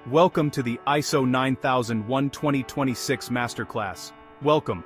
Welcome to the ISO 9001 2026 Masterclass. Welcome.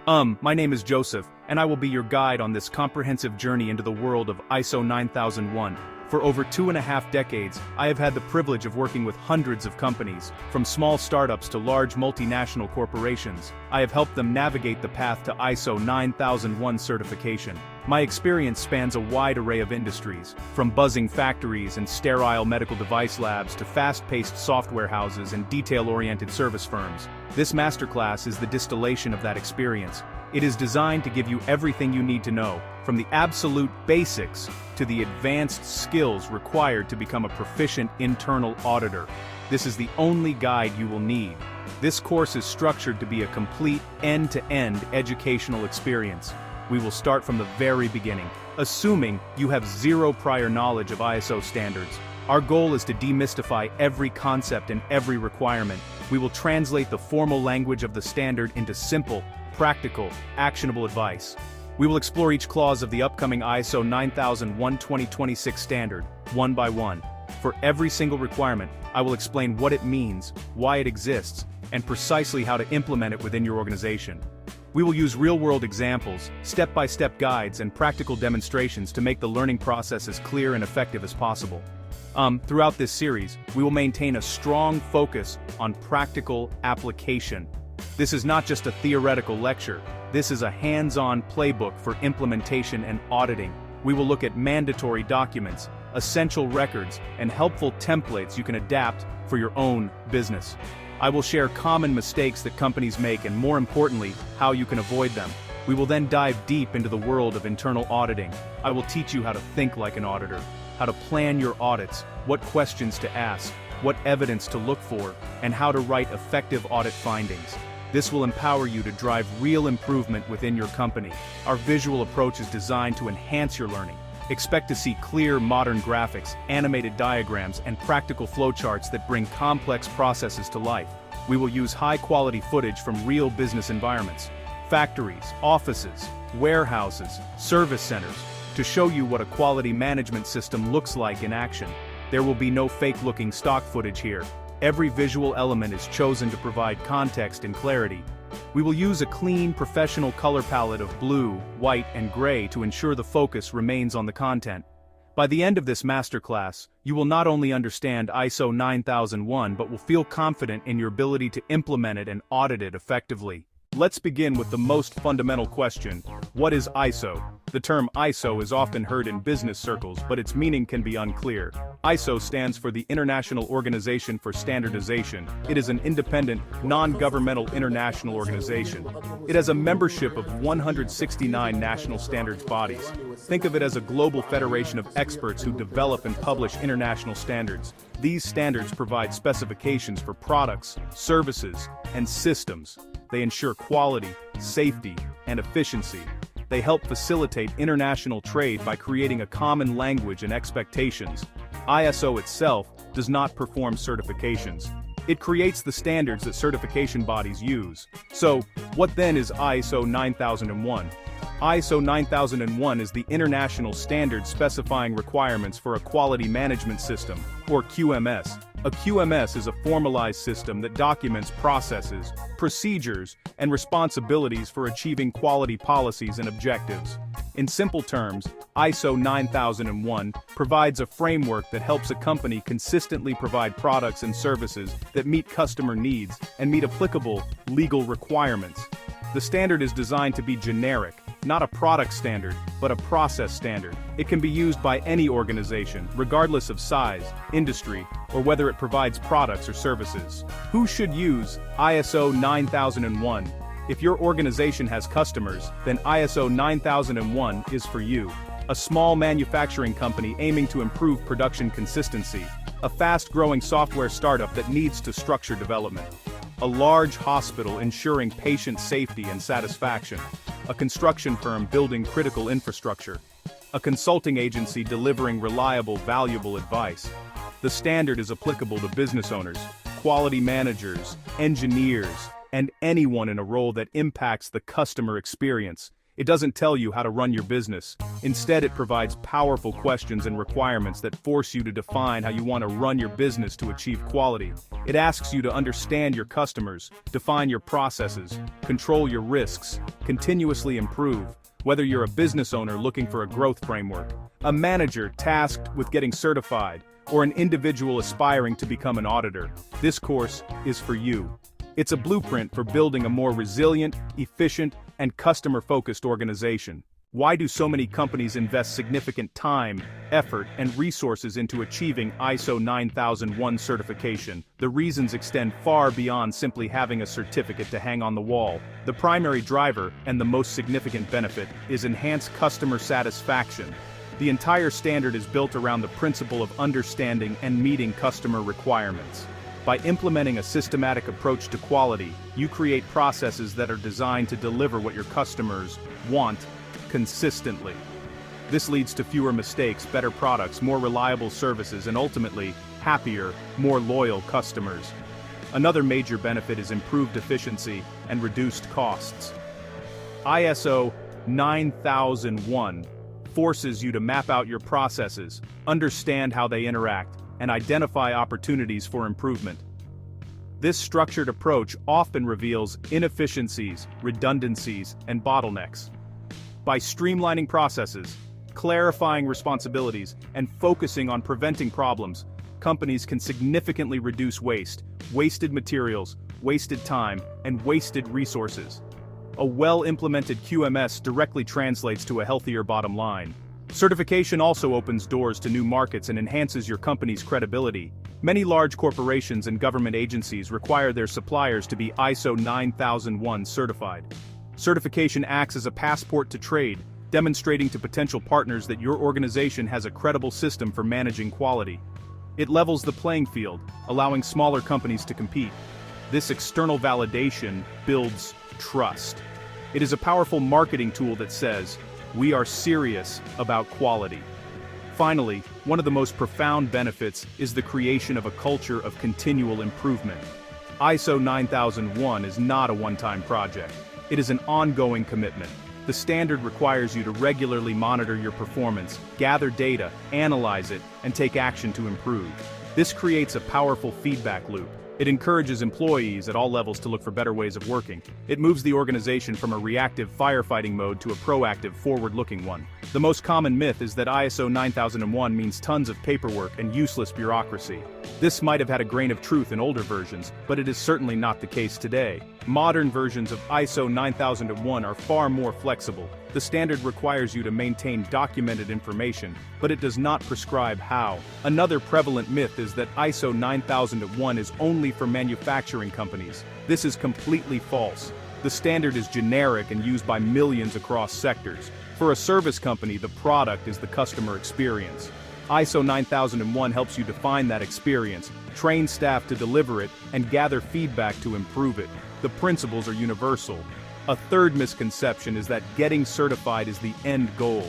My name is Joseph, and I will be your guide on this comprehensive journey into the world of ISO 9001. For over 2.5 decades, I have had the privilege of working with hundreds of companies, from small startups to large multinational corporations. I have helped them navigate the path to ISO 9001 certification. My experience spans a wide array of industries, from buzzing factories and sterile medical device labs to fast-paced software houses and detail-oriented service firms. This masterclass is the distillation of that experience. It is designed to give you everything you need to know, from the absolute basics to the advanced skills required to become a proficient internal auditor. This is the only guide you will need. This course is structured to be a complete end-to-end educational experience. We will start from the very beginning, assuming you have zero prior knowledge of ISO standards. Our goal is to demystify every concept and every requirement. We will translate the formal language of the standard into simple, practical, actionable advice. We will explore each clause of the upcoming ISO 9001 2026 standard, one by one. For every single requirement, I will explain what it means, why it exists, and precisely how to implement it within your organization. We will use real-world examples, step-by-step guides, and practical demonstrations to make the learning process as clear and effective as possible. Throughout this series, we will maintain a strong focus on practical application. This is not just a theoretical lecture. This is a hands-on playbook for implementation and auditing. We will look at mandatory documents, essential records, and helpful templates you can adapt for your own business. I will share common mistakes that companies make and, more importantly, how you can avoid them. We will then dive deep into the world of internal auditing. I will teach you how to think like an auditor, how to plan your audits, what questions to ask, what evidence to look for, and how to write effective audit findings. This will empower you to drive real improvement within your company. Our visual approach is designed to enhance your learning. Expect to see clear, modern graphics, animated diagrams, and practical flowcharts that bring complex processes to life. We will use high-quality footage from real business environments, factories, offices, warehouses, service centers, to show you what a quality management system looks like in action. There will be no fake-looking stock footage here. Every visual element is chosen to provide context and clarity. We will use a clean, professional color palette of blue, white, and gray to ensure the focus remains on the content. By the end of this masterclass, you will not only understand ISO 9001 but will feel confident in your ability to implement it and audit it effectively. Let's begin with the most fundamental question: what is ISO? The term ISO is often heard in business circles, but its meaning can be unclear. ISO stands for the International Organization for Standardization. It is an independent, non-governmental international organization. It has a membership of 169 national standards bodies. Think of it as a global federation of experts who develop and publish international standards. These standards provide specifications for products, services, and systems. They ensure quality, safety, and efficiency. They help facilitate international trade by creating a common language and expectations. ISO itself does not perform certifications. It creates the standards that certification bodies use. So, what then is ISO 9001? ISO 9001 is the international standard specifying requirements for a quality management system, or QMS. A QMS is a formalized system that documents processes, procedures, and responsibilities for achieving quality policies and objectives. In simple terms, ISO 9001 provides a framework that helps a company consistently provide products and services that meet customer needs and meet applicable legal requirements. The standard is designed to be generic, not a product standard, but a process standard. It can be used by any organization, regardless of size, industry, or whether it provides products or services. Who should use ISO 9001? If your organization has customers, then ISO 9001 is for you. A small manufacturing company aiming to improve production consistency. A fast-growing software startup that needs to structure development. A large hospital ensuring patient safety and satisfaction. A construction firm building critical infrastructure. A consulting agency delivering reliable, valuable advice. The standard is applicable to business owners, quality managers, engineers, and anyone in a role that impacts the customer experience. It doesn't tell you how to run your business. Instead, it provides powerful questions and requirements that force you to define how you want to run your business to achieve quality. It asks you to understand your customers, define your processes, control your risks, continuously improve. Whether you're a business owner looking for a growth framework, a manager tasked with getting certified, or an individual aspiring to become an auditor, this course is for you. It's a blueprint for building a more resilient, efficient, and customer-focused organization. Why do so many companies invest significant time, effort, and resources into achieving ISO 9001 certification? The reasons extend far beyond simply having a certificate to hang on the wall. The primary driver, and the most significant benefit, is enhanced customer satisfaction. The entire standard is built around the principle of understanding and meeting customer requirements. By implementing a systematic approach to quality, you create processes that are designed to deliver what your customers want consistently. This leads to fewer mistakes, better products, more reliable services, and ultimately, happier, more loyal customers. Another major benefit is improved efficiency and reduced costs. ISO 9001 forces you to map out your processes, understand how they interact, and identify opportunities for improvement. This structured approach often reveals inefficiencies, redundancies, and bottlenecks. By streamlining processes, clarifying responsibilities, and focusing on preventing problems, companies can significantly reduce waste, wasted materials, wasted time, and wasted resources. A well-implemented QMS directly translates to a healthier bottom line. Certification also opens doors to new markets and enhances your company's credibility. Many large corporations and government agencies require their suppliers to be ISO 9001 certified. Certification acts as a passport to trade, demonstrating to potential partners that your organization has a credible system for managing quality. It levels the playing field, allowing smaller companies to compete. This external validation builds trust. It is a powerful marketing tool that says, "We are serious about quality." Finally, one of the most profound benefits is the creation of a culture of continual improvement. ISO 9001 is not a one-time project. It is an ongoing commitment. The standard requires you to regularly monitor your performance, gather data, analyze it, and take action to improve. This creates a powerful feedback loop. It encourages employees at all levels to look for better ways of working. It moves the organization from a reactive firefighting mode to a proactive, forward-looking one. The most common myth is that ISO 9001 means tons of paperwork and useless bureaucracy. This might have had a grain of truth in older versions, but it is certainly not the case today. Modern versions of ISO 9001 are far more flexible. The standard requires you to maintain documented information, but it does not prescribe how. Another prevalent myth is that ISO 9001 is only for manufacturing companies. This is completely false. The standard is generic and used by millions across sectors. For a service company, the product is the customer experience. ISO 9001 helps you define that experience, train staff to deliver it, and gather feedback to improve it. The principles are universal. A third misconception is that getting certified is the end goal.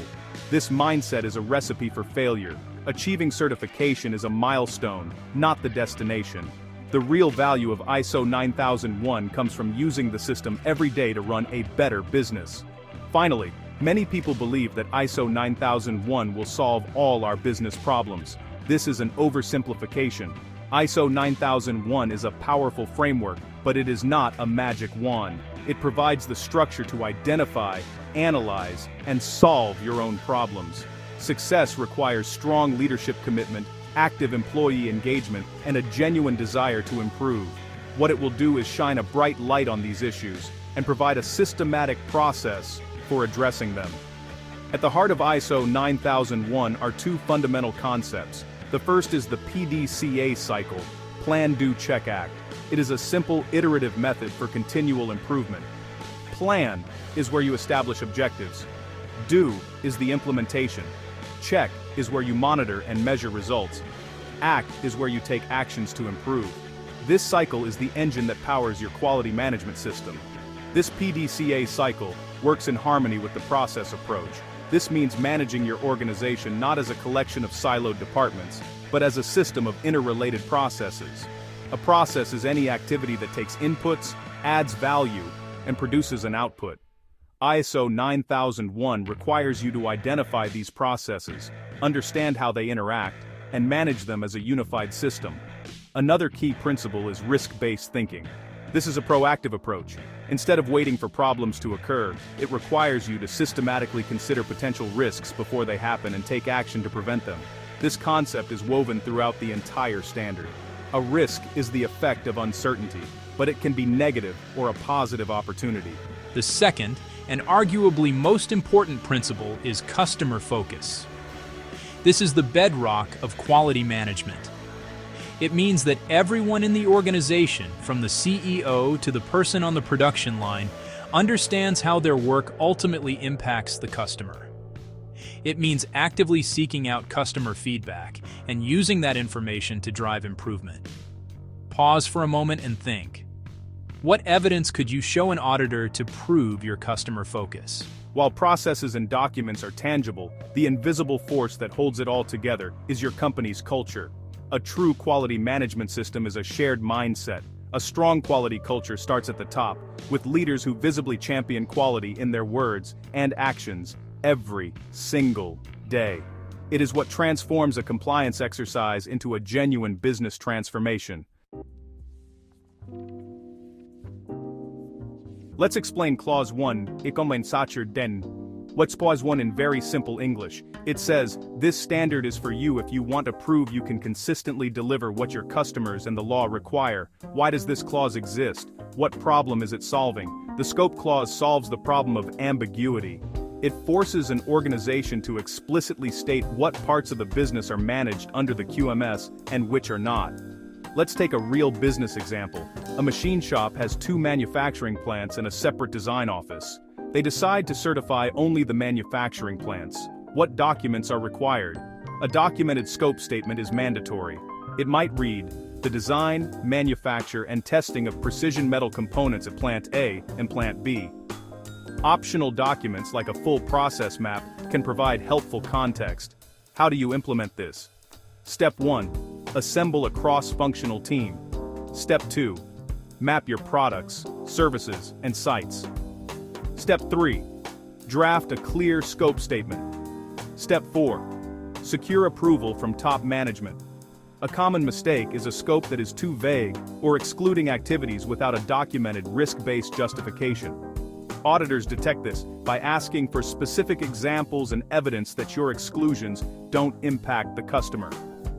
This mindset is a recipe for failure. Achieving certification is a milestone, not the destination. The real value of ISO 9001 comes from using the system every day to run a better business. Finally, many people believe that ISO 9001 will solve all our business problems. This is an oversimplification. ISO 9001 is a powerful framework, but it is not a magic wand. It provides the structure to identify, analyze, and solve your own problems. Success requires strong leadership commitment, active employee engagement, and a genuine desire to improve. What it will do is shine a bright light on these issues and provide a systematic process for addressing them. At the heart of ISO 9001 are two fundamental concepts. The first is the PDCA cycle, Plan, Do, Check, Act. It is a simple, iterative method for continual improvement. Plan is where you establish objectives. Do is the implementation. Check is where you monitor and measure results. Act is where you take actions to improve. This cycle is the engine that powers your quality management system. This PDCA cycle works in harmony with the process approach. This means managing your organization not as a collection of siloed departments, but as a system of interrelated processes. A process is any activity that takes inputs, adds value, and produces an output. ISO 9001 requires you to identify these processes, understand how they interact, and manage them as a unified system. Another key principle is risk-based thinking. This is a proactive approach. Instead of waiting for problems to occur, it requires you to systematically consider potential risks before they happen and take action to prevent them. This concept is woven throughout the entire standard. A risk is the effect of uncertainty, but it can be negative or a positive opportunity. The second, and arguably most important principle, is customer focus. This is the bedrock of quality management. It means that everyone in the organization, from the CEO to the person on the production line, understands how their work ultimately impacts the customer. It means actively seeking out customer feedback and using that information to drive improvement. Pause for a moment and think. What evidence could you show an auditor to prove your customer focus? While processes and documents are tangible, the invisible force that holds it all together is your company's culture. A true quality management system is a shared mindset. A strong quality culture starts at the top, with leaders who visibly champion quality in their words and actions every single day. It is what transforms a compliance exercise into a genuine business transformation. Let's explain Clause 1, Ikaw den. What's Clause 1 in very simple English? It says, this standard is for you if you want to prove you can consistently deliver what your customers and the law require. Why does this clause exist? What problem is it solving? The scope clause solves the problem of ambiguity. It forces an organization to explicitly state what parts of the business are managed under the QMS and which are not. Let's take a real business example. A machine shop has 2 manufacturing plants and a separate design office. They decide to certify only the manufacturing plants. What documents are required? A documented scope statement is mandatory. It might read, the design, manufacture, and testing of precision metal components at Plant A and Plant B. Optional documents like a full process map can provide helpful context. How do you implement this? Step 1. Assemble a cross-functional team. Step 2. Map your products, services, and sites. Step 3. Draft a clear scope statement. Step 4. Secure approval from top management. A common mistake is a scope that is too vague or excluding activities without a documented risk-based justification. Auditors detect this by asking for specific examples and evidence that your exclusions don't impact the customer.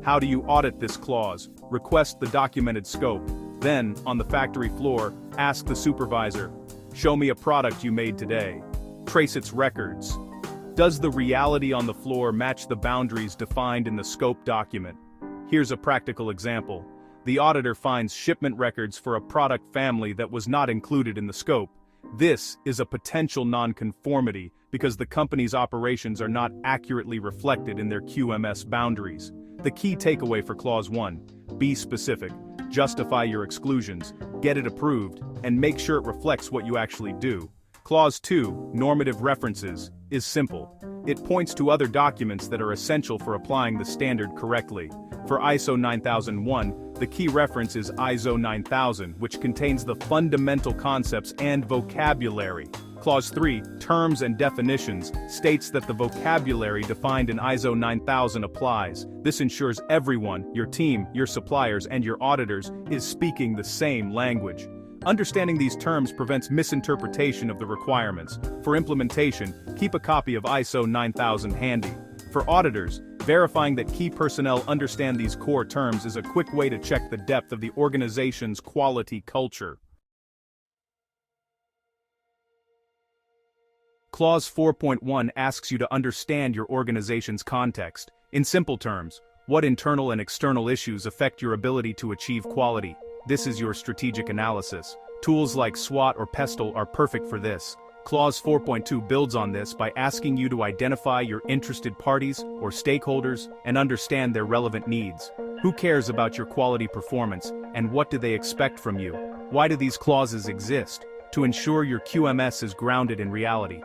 How do you audit this clause? Request the documented scope. Then, on the factory floor, ask the supervisor, show me a product you made today. Trace its records. Does the reality on the floor match the boundaries defined in the scope document? Here's a practical example. The auditor finds shipment records for a product family that was not included in the scope. This is a potential nonconformity because the company's operations are not accurately reflected in their QMS boundaries. The key takeaway for Clause 1, be specific, justify your exclusions, get it approved, and make sure it reflects what you actually do. Clause 2, normative references, is simple. It points to other documents that are essential for applying the standard correctly. For ISO 9001, the key reference is ISO 9000, which contains the fundamental concepts and vocabulary. Clause 3, terms and definitions, states that the vocabulary defined in ISO 9000 applies. This ensures everyone, your team, your suppliers, and your auditors, is speaking the same language. Understanding these terms prevents misinterpretation of the requirements. For implementation, keep a copy of ISO 9000 handy. For auditors, verifying that key personnel understand these core terms is a quick way to check the depth of the organization's quality culture. Clause 4.1 asks you to understand your organization's context. In simple terms, what internal and external issues affect your ability to achieve quality? This is your strategic analysis. Tools like SWOT or PESTLE are perfect for this. Clause 4.2 builds on this by asking you to identify your interested parties or stakeholders and understand their relevant needs. Who cares about your quality performance, and what do they expect from you? Why do these clauses exist? To ensure your QMS is grounded in reality.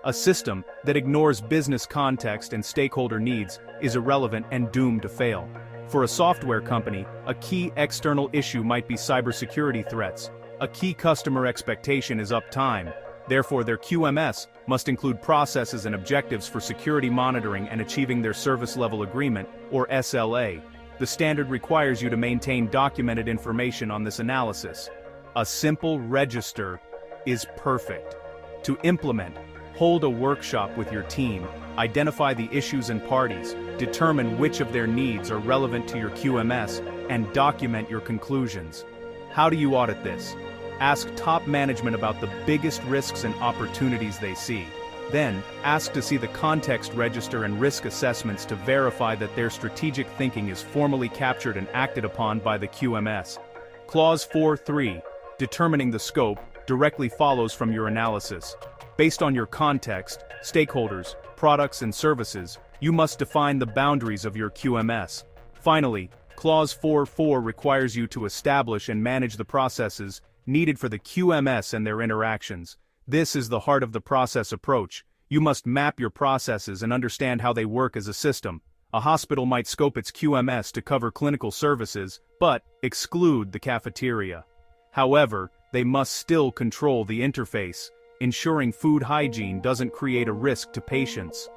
A system that ignores business context and stakeholder needs is irrelevant and doomed to fail. For a software company, a key external issue might be cybersecurity threats. A key customer expectation is uptime. Therefore, their QMS must include processes and objectives for security monitoring and achieving their service level agreement, or SLA. The standard requires you to maintain documented information on this analysis. A simple register is perfect. To implement, hold a workshop with your team, identify the issues and parties, determine which of their needs are relevant to your QMS, and document your conclusions. How do you audit this? Ask top management about the biggest risks and opportunities they see. Then, ask to see the context register and risk assessments to verify that their strategic thinking is formally captured and acted upon by the QMS. Clause 4.3, determining the scope, directly follows from your analysis. Based on your context, stakeholders, products and services, you must define the boundaries of your QMS. Finally, Clause 4.4 requires you to establish and manage the processes needed for the QMS and their interactions. This is the heart of the process approach. You must map your processes and understand how they work as a system. A hospital might scope its QMS to cover clinical services, but exclude the cafeteria. However, they must still control the interface, ensuring food hygiene doesn't create a risk to patients.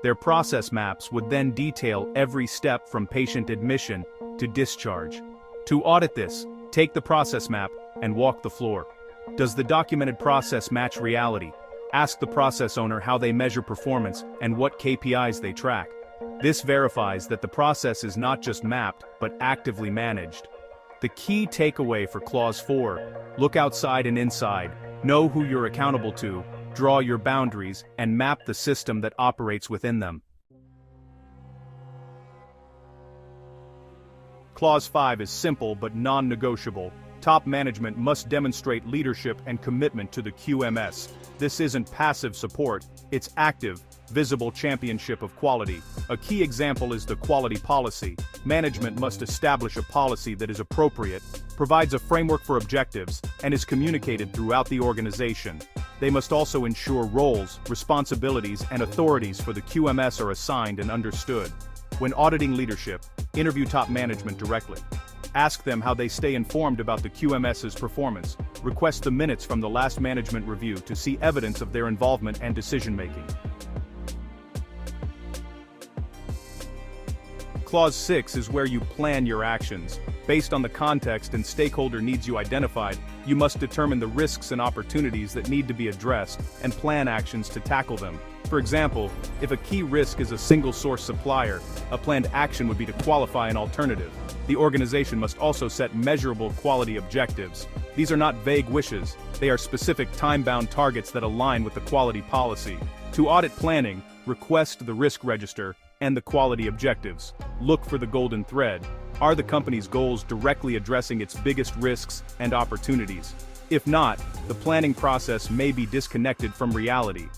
Their process maps would then detail every step from patient admission to discharge. To audit this, take the process map and walk the floor. Does the documented process match reality? Ask the process owner how they measure performance and what KPIs they track. This verifies that the process is not just mapped, but actively managed. The key takeaway for Clause 4, look outside and inside, know who you're accountable to, draw your boundaries, and map the system that operates within them. Clause 5 is simple but non-negotiable. Top management must demonstrate leadership and commitment to the QMS. This isn't passive support, it's active, visible championship of quality. A key example is the quality policy. Management must establish a policy that is appropriate, provides a framework for objectives, and is communicated throughout the organization. They must also ensure roles, responsibilities, and authorities for the QMS are assigned and understood. When auditing leadership, interview top management directly. Ask them how they stay informed about the QMS's performance. Request the minutes from the last management review to see evidence of their involvement and decision-making. Clause 6 is where you plan your actions. Based on the context and stakeholder needs you identified, you must determine the risks and opportunities that need to be addressed and plan actions to tackle them. For example, if a key risk is a single-source supplier, a planned action would be to qualify an alternative. The organization must also set measurable quality objectives. These are not vague wishes, they are specific time-bound targets that align with the quality policy. To audit planning, request the risk register and the quality objectives. Look for the golden thread. Are the company's goals directly addressing its biggest risks and opportunities? If not, the planning process may be disconnected from reality.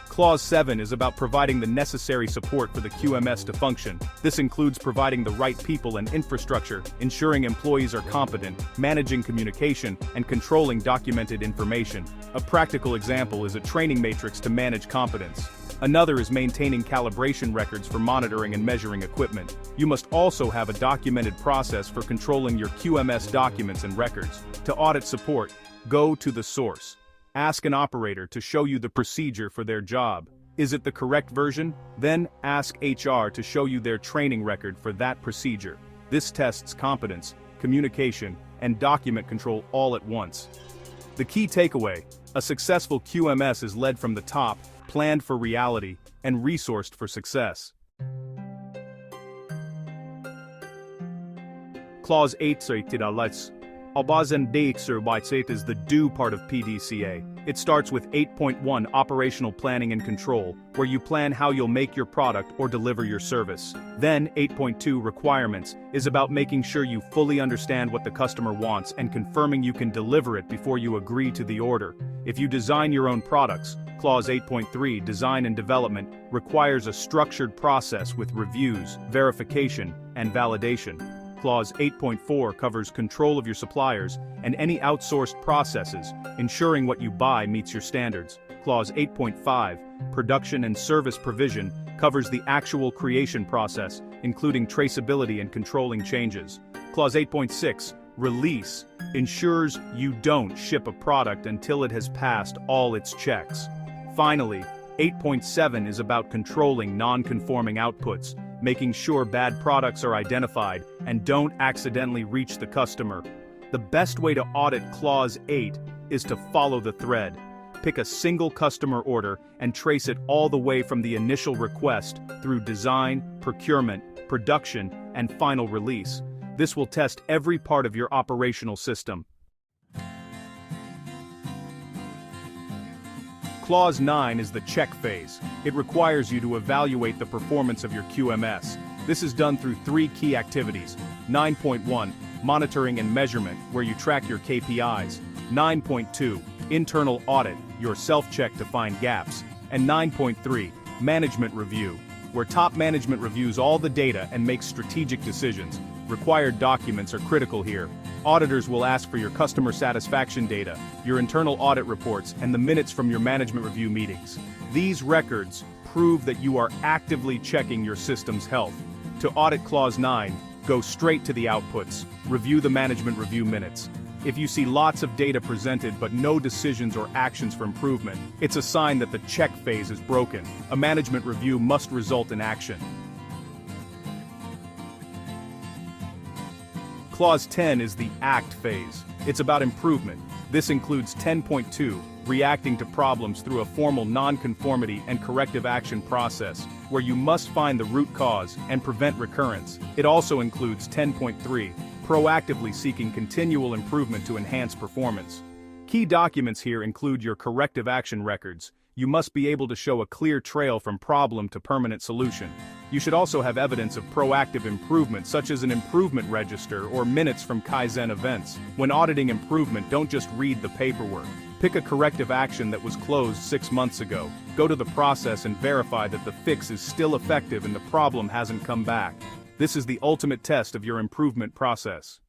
Clause 7 is about providing the necessary support for the QMS to function. This includes providing the right people and infrastructure, ensuring employees are competent, managing communication, and controlling documented information. A practical example is a training matrix to manage competence. Another is maintaining calibration records for monitoring and measuring equipment. You must also have a documented process for controlling your QMS documents and records. To audit support, go to the source. Ask an operator to show you the procedure for their job. Is it the correct version? Then ask HR to show you their training record for that procedure. This tests competence, communication, and document control all at once. The key takeaway: a successful QMS is led from the top, planned for reality, and resourced for success. Clause 8 says, Albazen Date is the do part of PDCA. It starts with 8.1 Operational Planning and Control, where you plan how you'll make your product or deliver your service. Then 8.2 Requirements is about making sure you fully understand what the customer wants and confirming you can deliver it before you agree to the order. If you design your own products, Clause 8.3 Design and Development requires a structured process with reviews, verification, and validation. Clause 8.4 covers control of your suppliers and any outsourced processes, ensuring what you buy meets your standards. Clause 8.5, Production and Service Provision, covers the actual creation process, including traceability and controlling changes. Clause 8.6, Release, ensures you don't ship a product until it has passed all its checks. Finally, 8.7 is about controlling non-conforming outputs, making sure bad products are identified and don't accidentally reach the customer. The best way to audit Clause 8 is to follow the thread. Pick a single customer order and trace it all the way from the initial request through design, procurement, production, and final release. This will test every part of your operational system. Clause 9 is the check phase. It requires you to evaluate the performance of your QMS. This is done through 3 key activities. 9.1, monitoring and measurement, where you track your KPIs. 9.2, internal audit, your self-check to find gaps. And 9.3, management review, where top management reviews all the data and makes strategic decisions. Required documents are critical here. Auditors will ask for your customer satisfaction data, your internal audit reports, and the minutes from your management review meetings. These records prove that you are actively checking your system's health. To audit Clause 9, go straight to the outputs. Review the management review minutes. If you see lots of data presented but no decisions or actions for improvement, it's a sign that the check phase is broken. A management review must result in action. Clause 10 is the act phase. It's about improvement. This includes 10.2, reacting to problems through a formal non-conformity and corrective action process, where you must find the root cause and prevent recurrence. It also includes 10.3, proactively seeking continual improvement to enhance performance. Key documents here include your corrective action records. You must be able to show a clear trail from problem to permanent solution. You should also have evidence of proactive improvement, such as an improvement register or minutes from Kaizen events. When auditing improvement, don't just read the paperwork. Pick a corrective action that was closed 6 months ago. Go to the process and verify that the fix is still effective and the problem hasn't come back. This is the ultimate test of your improvement process.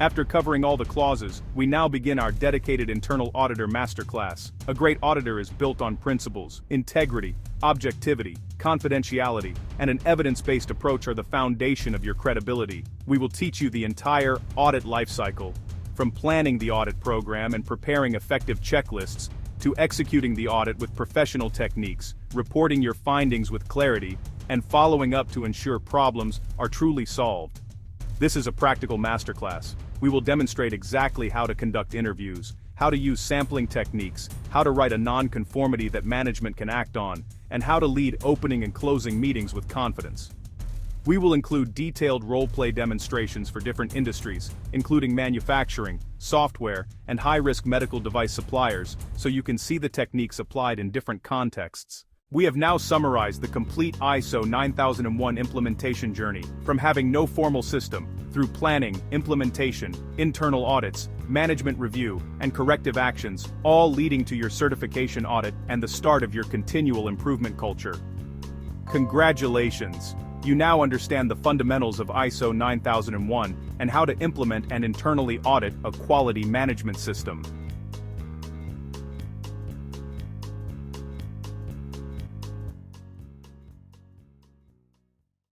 After covering all the clauses, we now begin our dedicated Internal Auditor Masterclass. A great auditor is built on principles. Integrity, objectivity, confidentiality, and an evidence-based approach are the foundation of your credibility. We will teach you the entire audit lifecycle, from planning the audit program and preparing effective checklists, to executing the audit with professional techniques, reporting your findings with clarity, and following up to ensure problems are truly solved. This is a practical masterclass. We will demonstrate exactly how to conduct interviews, how to use sampling techniques, how to write a non-conformity that management can act on, and how to lead opening and closing meetings with confidence. We will include detailed role-play demonstrations for different industries, including manufacturing, software, and high-risk medical device suppliers, so you can see the techniques applied in different contexts. We have now summarized the complete ISO 9001 implementation journey, from having no formal system, through planning, implementation, internal audits, management review, and corrective actions, all leading to your certification audit and the start of your continual improvement culture. Congratulations! You now understand the fundamentals of ISO 9001 and how to implement and internally audit a quality management system.